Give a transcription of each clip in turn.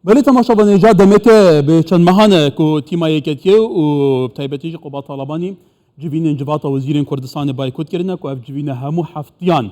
بله تماشا بانجا دمت به چند ماهانه کو تیما یکتیه و تایبتیج قوات طالبانی جوین انجباط وزیر کردستان بایکوت کردن کو اف جوین همو هفتیان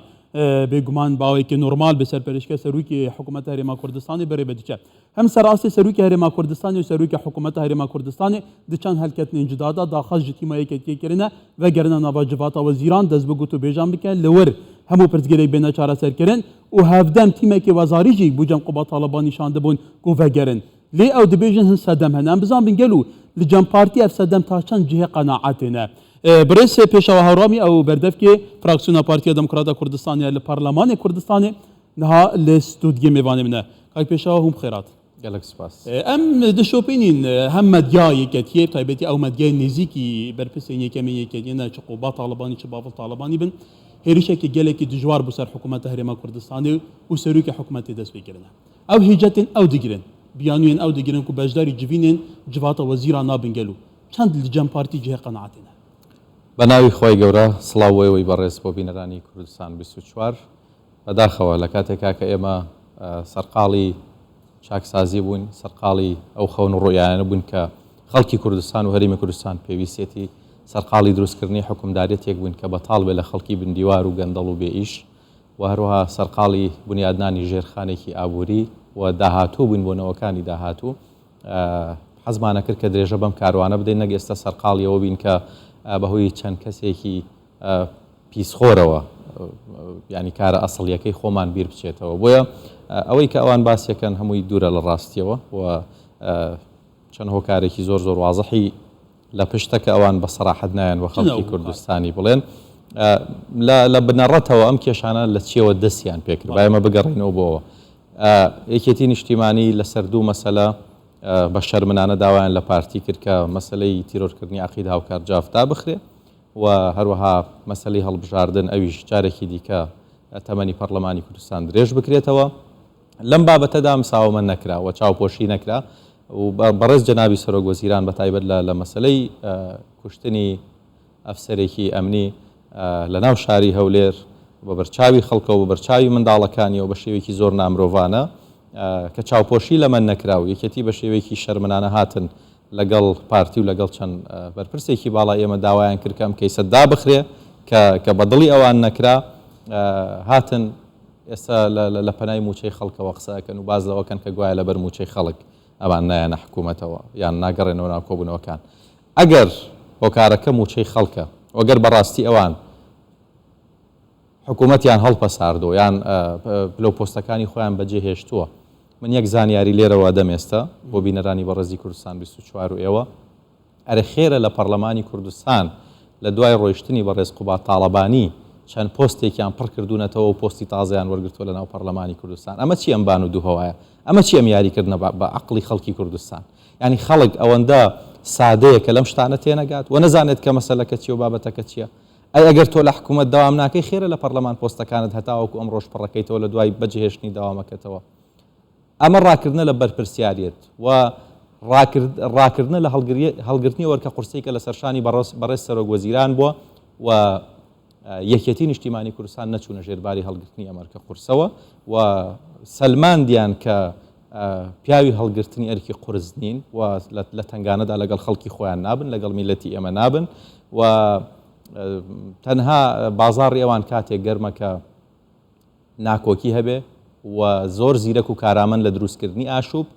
به گمان باوی که نورمال به سرپرشته سروکی حکومت هرما کردستان بره بدچه هم سراست سروکی هرما کردستان و سروکی حکومت هرما کردستان دچان حرکت انجدادا داخل تیما یکتیه کردن و گرنا نواجبات وزیران دز بگوتو بیجام بکن لور همو پرتگیری بین چهار سر کردن و هفدم تیمه که وزاریجی بوجم قوات طالبانی شانده بون کو وگرن لی او دبیجن هن صدم هنم بزن بنگلو لجام پارتی اف صدم تاشان جه قناعتنا برس پیشوا هرامی او بردف که فراکسیون پارتی دموکرات کردستانی لپارلمان کردستانی نها لستودگی میوانه منه که پیشوا هم خیرات گلک سپاس ام دشوپینین هم مدیای کتیه تایبتی او مدیای نزیکی برپسین یکمی یکی نه چه قوات طالبانی چه بافل طالبانی بن هریشه که گلکی دجوار بسر حکومت هرما کردستانی و سروک حکومت دست بگیرن او هیجتن او دگیرن بیانوین او دگیرن کو بجداری جوینن جوات وزیران نابنگلو چند لجام پارتی جه قناعتنا بناوی خوای گەورە سڵاو وی بەڕێز بۆ بینەرانی کوردستان 24 بەداخەوە لە کاتێکا کە ئێمە سەرقاڵی چاکسازی بوون سەرقاڵی ئەو خەون و ڕۆیانە بوون کە خەڵکی کوردستان و هەرێمی کوردستان پێویستێتی سەرقاڵی دروستکردنی حکومدارێتێک بوون کە بەتاڵ بێ لە خەڵکی بندیوار و گەندەڵ و بێئیش و هەروەها سەرقاڵی بنیادنانی ژێرخانێکی ئابووری و داهاتوو بوون بۆ نەوەکانی داهاتوو حەزمانە کرد کە درێژە بەم کاروانە بدەین نەک ئێستا سەرقاڵیەوە بین کە بەهۆی چەند کەسێکی پیسخۆرەوە ینی کارە ئەسڵیەکەی خۆمان بیر بچێتەوە بۆیە ئەوەی کە ئەوان باسیەکەن هەمووی دوورە لە ڕاستیەوە و چەند هۆکارێکی زۆر زۆر وازەحی لە پشتەکە ئەوان بە سەراحەت نایەن وە خەڵکی کوردستانی بڵێن لە بنەڕەتەوە ئەم کێشانە لە چیەوە دەستیان پێکرد با ئێمە بگەڕێنەوە بۆەوە یەکێتی نیشتیمانی لەسەر دوو مەسەلە بە شەرمنانە داوایان لە پارتی کرد کە مەسلەی تیرۆرکردنی عەقید هاوکار جافتا بخرێ و هەروەها مەسلەی هەڵبژاردن ئەویش جارێکی دیکە تەمەنی پەرلەمانی کوردستان درێژ بکرێتەوە لەم بابەتەدا مساومە نەکرا و چاوپۆشی نەکرا و بەڕێز جەنابی سەرۆک وەزیران بەتایبەت لە مەسلەی کوشتنی ئەفسەرێکی ئەمنی لە ناو شاری هەولێر بە بەرچاوی خەڵکە و بە بەرچاوی منداڵەکانیەوە بە شێوەیەکی زۆر نامرۆڤانە کە چاوپۆشی لە من نەکرا و یەکێتی بە شێوەیەکی شەرمنانە هاتن لەگەڵ پارتی و لەگەڵ چەند بەرپرسێکی باڵا ئێمە داوایان کرد کەم کەیسەتدا بخرێ کە بەدڵی ئەوان نەکرا هاتن ئێستا لە پەنای موچەی خەڵکەوە قسەکەن و باز لەوەکەن کە گوایە لەبەر موچەی خەڵک ئەوان نایەنە حکوومەتەوە یان ناگەڕێنەوە ناو کۆبوونەوەکان ئەگەر هۆکارەکە موچەی خەڵکە وەگەر بەڕاستی ئەوان حکوومەتیان هەڵپەساردۆ یان پلە پۆستەکانی خۆیان بەجێهێشتووە من یەک زانیاری لێرەوە دەمێستا بۆ بینەرانی بەڕێزی کوردستان 24 و ئێوە ئەرە خێرە لە پەرلەمانی کوردستان لە دوای ڕۆیشتنی بەڕێز قوبات تاڵەبانی چەند پۆستێکیان پڕ کردوونەتەوە و پۆستی تازەیان وەرگرتووە لە ناو پەرلەمانی کوردستان ئەمە چی ئەم بان و دووهەوایە ئەمە چی ئەم یاریکردنە بە عەقڵی خەڵکی کوردستان ینی خەڵک ئەوەندە سادەیە کە لەم شتانە تێنەگات و نەزانێت کە مەسەلەکە چیە و بابەتەکە چییە ئەی ئەگەر تۆ لە حکوومەت داوام ناکەی خێرە لە پەرلەمان پۆستەکانت هەتاوەکو ئەم ڕۆژ پڕەکەیتەوە لە دوای بەجێهێشتنی داوامەکەتەوە ئەمە ڕاکردنە لە بەرپرسیاریەت و ڕاکردنە لە هەڵگرتنی وەرکە قورسەی کە لە سەرشانی بەڕێز سەرۆک وەزیران بووە و یەکێتی نیشتیمانی کوردستان نەچوونە ژێرباری هەڵگرتنی ئەمەرکە قورسەوە و سەلماندیان کە پیاوی هەڵگرتنی ئەرکی قورس نین و لە تنگانەدا لەگەڵ خەڵکی خۆیان نابن لەگەڵ میلەتی ئێمە نابن و تەنها بازاڕی ئەوان کاتێک گەرمەکە ناکۆکی هەبێ و زۆر زیرەک و کارامەند لە دروستکردنی ئاشوب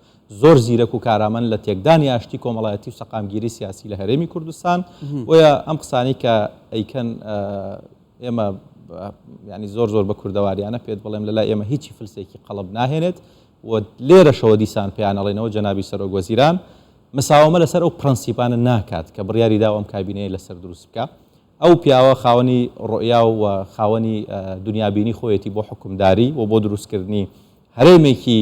زۆر زیرەک و کارامەند لە تێکدانی ئاشتی کۆمەڵایەتی و سەقامگیری سیاسی لە هەرێمی کوردستان وە ئەم قسانەی کە ئەیکەن ئێمە ینی زۆر زۆر بە کوردەواریانە پێت بڵێم لەلای ئێمە هیچی فلسێکی قەڵب ناهێنێت و لێرەشەوە دیسان پێیان ئەڵێنەوە جەنابی سەرۆک وەزیران مساومە لەسەر ئەو پرەنسیپانە ناکات کە بڕیاری داوە ئەم کابینەیە لەسەر دروست بکە ئەو پیاوە خاوەنی ڕۆیا و خاوەنی دنیابینی خۆیەتی بۆ حکومداری و بۆ دروستکردنی هەرێمێکی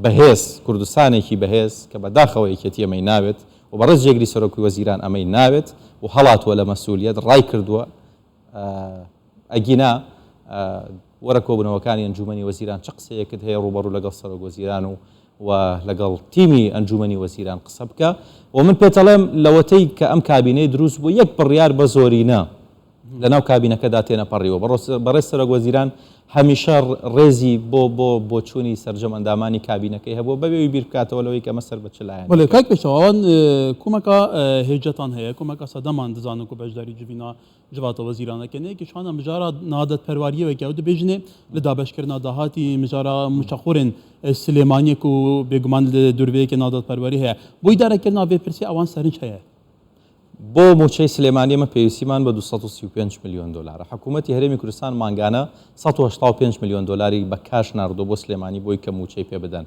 بەهێز کوردستانێکی بەهێز کە بەداخەوە یەکێتی ئەمەی ناوێت و بەڕێز جێگری سەرۆکی وەزیران ئەمەی ناوێت و هەڵاتوە لە مەسئولیەت ڕای کردووە ئەگینا وەرە کۆبوونەوەکانی ئەنجومەنی وەزیران چ قسەیەکت هەیە ڕوبەڕوو لەگەڵ سەرۆک وەزیران و لەگەڵ تیمی ئەنجومەنی وەزیران قسە بکە و من پێتەڵێم لەوەتەی کە ئەم کابینەی دروست بوو یەک بڕیار بە زۆرینە لە ناو کابینەکەدا تێنەپەڕیەوە بەڕێز سەرۆکوەزیران هەمیشە ڕێزی بۆ چوونی سەرجەم ئەندامانی کابینەکەی هەبوو بەبێ بیر بکاتەوە لەوەی کە مەسەر بە چلایەن بەڵێ کاک پێشەوان کومەکە هێجەتان هەیە کومەکە سەدەمان دەزانن و بەشداری جوینا جواتە وەزیرانەکەنەیەکی شانە مژارە نادەت پەروەریەوەکی ئەو دەبێژنێ لە دابەشکردنا داهاتی مژارە مشەخۆرن سلێمانیەک و بێگومان لە دووربەیەکی نادەت پەروەری هەیە بۆی دارەکردنا بێ پرسی ئەوان سەرنج هەیە بۆ موچەی سلێمانی ئەمە پێویستیمان بە 235 میلیۆن دلار حکوومەتی هەرێمی کوردستان مانگانە 185 میلیۆن دلاری بە کاش ناردۆ بۆ سلێمانی بۆی کە موچەی پێ بدەن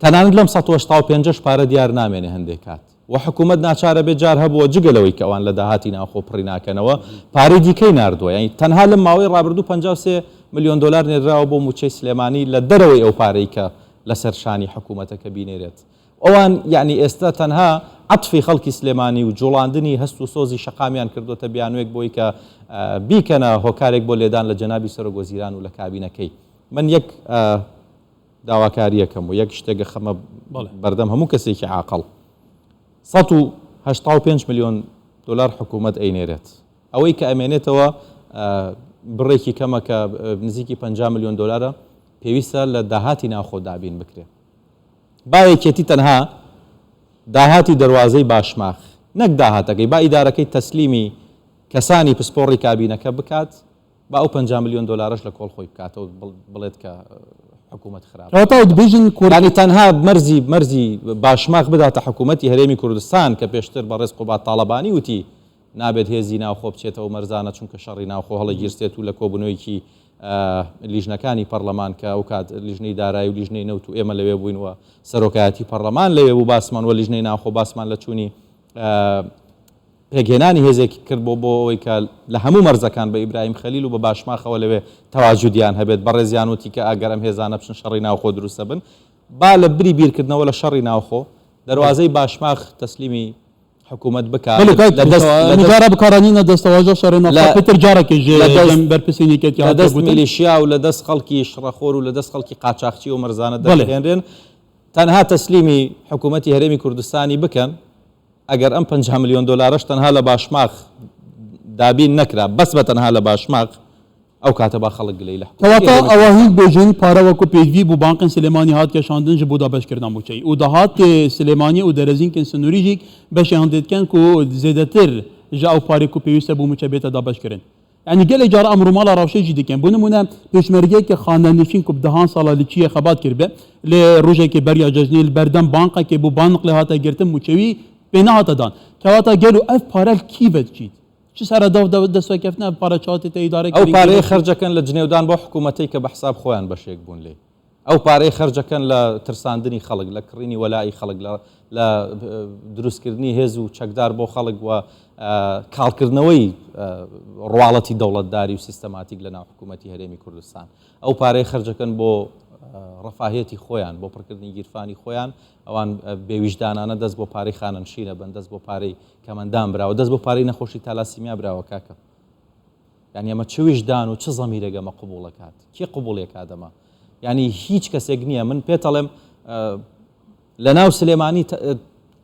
تەنانەت لەم 185 پارە دیار نامێنێ هەندێک کات و حکوومەت ناچارە بێ جار هەبووە جگەلەوەی کە ئەوان لە داهاتی ناوخۆ پڕی ناکەنەوە پارەی دیکەی ناردووە یعنی تەنها لەم ماوەی ڕابردوو 53 میلیۆن دلار نێراوە بۆ موچەی سلێمانی لە دەرەوەی ئەو پارەی کە لەسەر شانی حکوومەتەکە بینێرێت ئەوان یعنی ئێستا تەنها عەتفی خەڵکی سلێمانی و جوڵاندنی هەست و سۆزی شەقامیان کردوتە بیانوێک بۆی کە بیکەنە هۆکارێک بۆ لێدان لە جەنابی سەرۆکوەزیران و لە کابینەکەی من یەک داواکاریەکەم و یەک شتێکە خەمە بەردەم هەموو کەسێکی عاقڵ 185 میلیۆن دلار حکوومەت ئەینێرێت ئەوەی کە ئەمێنێتەوە بڕێکی کەمە کە نزیکی 50 میلیۆن دلارە پێویستە لە داهاتی ناوخۆ دابین بکرێت باەکێتی تەنها داهاتی دەواازەی باشماخ نەک داهاتەکەی با ئیدارەکەی تەسلیمی کەسانی پسپۆڕی کابینەکە بکات با ئەو 50 میلیۆن دلارش لە کۆڵ خۆی بکاتەوە بڵێت کە حکوومەت خراپانی تەنها مەرزی باشماخ بداتە حکوومەتی هەرێمی کوردستان کە پێشتر بە ڕێز قوبات تاڵەبانی وتی نابێت هێزی ناوخۆ بچێتەوە مەرزانە چونکە شەڕی ناوخۆ هەڵە گیرسێت و لە کۆبنەوەیکی لیژنەکانی پەرلەمان کە ئەو کات لیژنەی دارایی و لیژنەی نەوت و ئێمە لەوێ بووینەوە سەرۆکایەتی پەرلەمان لەوێ بوو باسمان وە لیژنەی ناوخۆ باسمان لە چوونی پێگەێنانی هێزێکی کرد بۆ ئەوەی کە لە هەموو مەرزەکان بە ئیبراهیم خەلیل و بە باشماخەوە لەوێ تەواجودیان هەبێت بە ڕێزیان وتی کە ئەگەرم هێزانە بچن شەڕی ناوخۆ دروستە بن با لە بری بیرکردنەوە لە شەڕی ناوخۆ دەواازەی باشماخ تەسلیمی حکوومەت بکات لە بکارانینە دەستەواژە شەڕی ناوخۆ پێتر جارێکی بەرپرسینێکێتی لە دەست میلیشیا و لە دەست خەڵکی شڕەخۆر و لە دەست خەڵکی قاچاقچی و مەرزانە دەهێنرێن تەنها تەسلیمی حکوومەتی هەرێمی کوردستانی بکەن ئەگەر ئەم 50 میلیۆن دلارش تەنها لە باشماخ دابین نەکرا بەس بە تەنها لە باشماخ ئەو کاتە با خەڵک گلەی لە کەواتە ئەوە هیچ بێژین پارەوەکو پێوی بوو بانکن سلێمانی هات کێشاندن ji بۆ دابەشکردنا موچەی و داهات سلێمانی و دەرەزینکن سنووریژێک بەشیان دێتکەن و زێدەتر ji ئەو پارێک و پێویستە بوو موچە بێتە دابەشکردن یعنی gelê cara em rûmala rewşêjî dikin bû nimûne pêşmergeyekê xanenişîn ku dihan sala li çiyê xebat kiribe lê rojekê beriya cejnê li berdem bankekê bû banqlê hate girtin mûçewî pê nehate dan kewata gel û ev parel kî vedçît çi sere dav destvekeftine ev pare çatê te îdare ئەو پارەیە خەرجەکەن لە جنێودان بۆ حکوومەتەی کە بە حساب خۆیان بەشێک بوون لێ ئەو پارەی خەرجەکەن لە ترساندنی خەڵک لە کڕینی وەلای خەڵک لە دروستکردنی هێز و چەکدار بۆ خەڵک وە کاڵکردنەوەی ڕواڵەتی دەوڵەتداری و سیستەماتیک لە ناو حکوومەتی هەرێمی کوردستان ئەو پارەی خەرجەکەن بۆ ڕەفاهێتی خۆیان بۆ پڕکردنی گیرفانی خۆیان ئەوان بێویژدانانە دەست بۆ پارەی خانەنشینە بن دەست بۆ پارەی کەمەندان براوە دەست بۆ پارەی نەخۆشی تالاسیمیا براوە کاکە یعنی ئەمە چ ویژدان و چ زەمیرێگەمە قبوڵەکات کێ قبوڵێکات ئەمە یعنی هیچ کەسێک نییە من پێتەڵێم لە ناو سلێمانی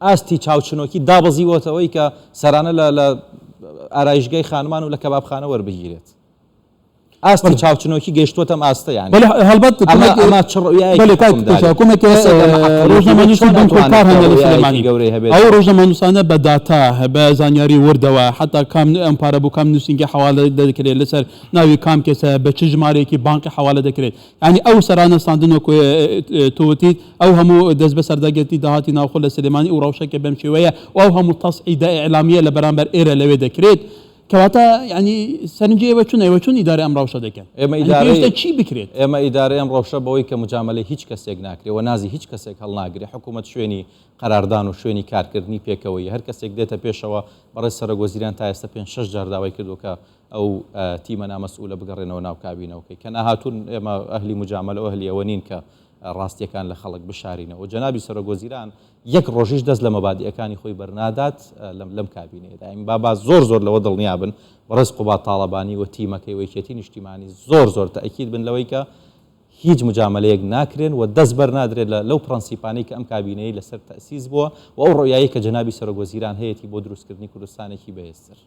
ئاستی چاوچنۆکی دابەزیوەتەوەی کە سەرانە لە ئارایشگای خانمان و لە کەبابخانە وەربگیرێت ئاستی چاوچنۆکی گەیشتوتەم ئاستە یان هەڵبەت ئەمە ئەو ڕۆژنامەنووسانە بە داتا بە زانیاری وردەوە حتا کام ئەم پارە بوو کام نووسنگی حواڵە دەکرێت لەسەر ناوی کام کێسە بە چ ژمارەیەکی بانکی حواڵە دەکرێت ینی ئەو سەرانە ساندنەوە توتیت ئەو هەموو دەست بە سەرداگەتی داهاتی ناوخۆ لە سلێمانی و ڕەوشەکە بەم شێوەیە و ئەو هەموو تەسعیدە ئیعلامیە لە بەرامبەر ئێرە لەوێ دەکرێت کەواتە ینی سەرنجی ئێوە چون ئیدارە ئەم ڕەوشە دەکەن ئێمە چی بکرێت ئێمە ئیدارە ئەم ڕەوشە بەوەی کە مجاملەی هیچ کەسێک ناکرێت و نازی هیچ کەسێک هەڵناگرێت حکوومەت شوێنی قەراردان و شوێنی کارکردنی پێکەوەی هەر کەسێک دێتە پێشەوە بەڕێز سەرۆکوەزیران تا ئێستا 5-6 جار داوای کردو کە ئەو تیمە نامەسئولە بگەڕێنەوە ناو کابینەوەکەی کە ناهاتوون ئێمە ئەهلی مجاملە و ئەهلی ئەوە نین کە ڕاستیەکان لە خەڵک بشارینەوە و جەنابی سەرۆکوەزیران یەک ڕۆژیش دەست لە مەبادئەکانی خۆی بەرنادات لەم کابینەیەدا ئین بابا زۆر لەوە دڵنیا بن بەڕێز قوبات تاڵەبانی و تیمەکەی وەیکێتی نیشتیمانی زۆر تەئکید بن لەوەی کە هیچ مجاملەیەک ناکرێن و دەست بەرنادرێت لەو پرەنسیپانەی کە ئەم کابینەی لەسەر تەسیس بووە و ئەو ڕۆیایی کە جەنابی سەرۆکوەزیران هەیەی بۆ دروستکردنی کوردستانێکی بەهێزتر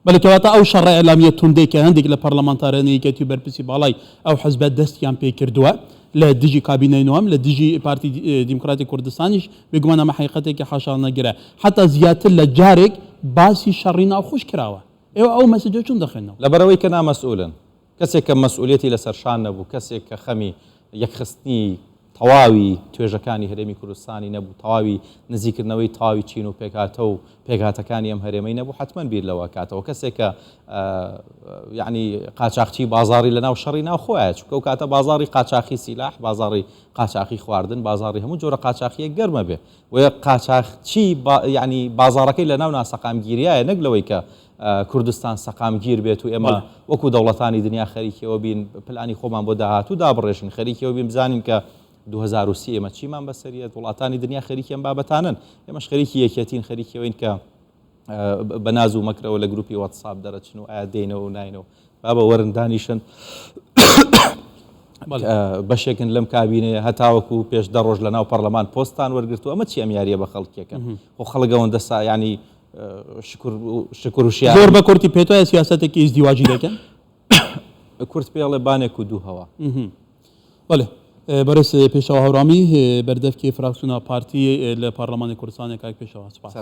بەڵێکەوەتە ئەو شەڕە ئەلامیە توندەی کە هەندێک لە پەرلەمانتارانەیەکەتی و بەرپرسی باڵای ئەو حەزبە دەستیان پێ کردووە لە دژی کابینەی نوۆم لە دژی پارتی دیموکراتی کوردستانیش بێگومان ئەمە حقیقەتێکی حاشان نەگرە حتا زیاتر لە جارێک باسی شەڕی ناوخۆش کراوە ئێوە ئەو مەسەجە چۆن دەخێنەوە لەبەرەوەی کە نامەسئولن کەسێک کە مەسئولێتی لەسەرشان نەبوو کەسێک کە خەمی یەکخستنی تەواوی توێژەکانی هەرێمی کوردستانی نەبوو تەواوی نزیکردنەوەی تاوی چین و پێکاتە و پێکاتەکانی ئەم هەرێمەی نەبوو حتمما بیر لەوە کاتەوە کەسێک کە یعنی قاچاقچی بازاری لە ناو شەڕی ناو خۆیە چونکە ئەو کاتە بازاری قاچاقی سیلاح بازاری قاچاقی خواردن بازاری هەموو جۆرە قاچاقیەک گەرمە بێ و قاچاقچی یعنی بازارەکەی لە ناو ناسەقامگیریایە نەک لەوەی کە کوردستان سەقامگیر بێت و ئێمە وەکو دەوڵەتانی دنیا خەریکەوە بین پلانی خۆمان بۆ داهاتوو دابڕێژین خەریکەوە بین بزانین کە 2030 ئێمە چیمان بەسەریەت وڵاتانی دنیا خەریکیان بابەتانن ئێمەش خەریکی یەکێتین خەریکەوەین کە بە ناز و مەکرەوە لە گروپی واتساپ دەرەچن و ئایا دێنەوە و ناینەوە بابە وەرندانیشن بەشێکن لەم کابینەیە هەتاوەکو پێش دە ڕۆژ لە ناو پەرلەمان پۆستان وەرگرتو ئەمە چی ئەمیاریە بە خەڵکیەکەن خۆ خەڵک ئەوەندە ینی شکر و شیان زۆر بە کورتی پێتوایە سیاسەتێکی ئیزدیواجی دەکەن کورت پێڵێ بانێک و دوو هەوا بەڵێ بەرز پێشەوە هەورامی بەردەفکی فراکسیۆنە پارتی لە پەرلەمانی کوردستانی کاک پێشەوە سپاس.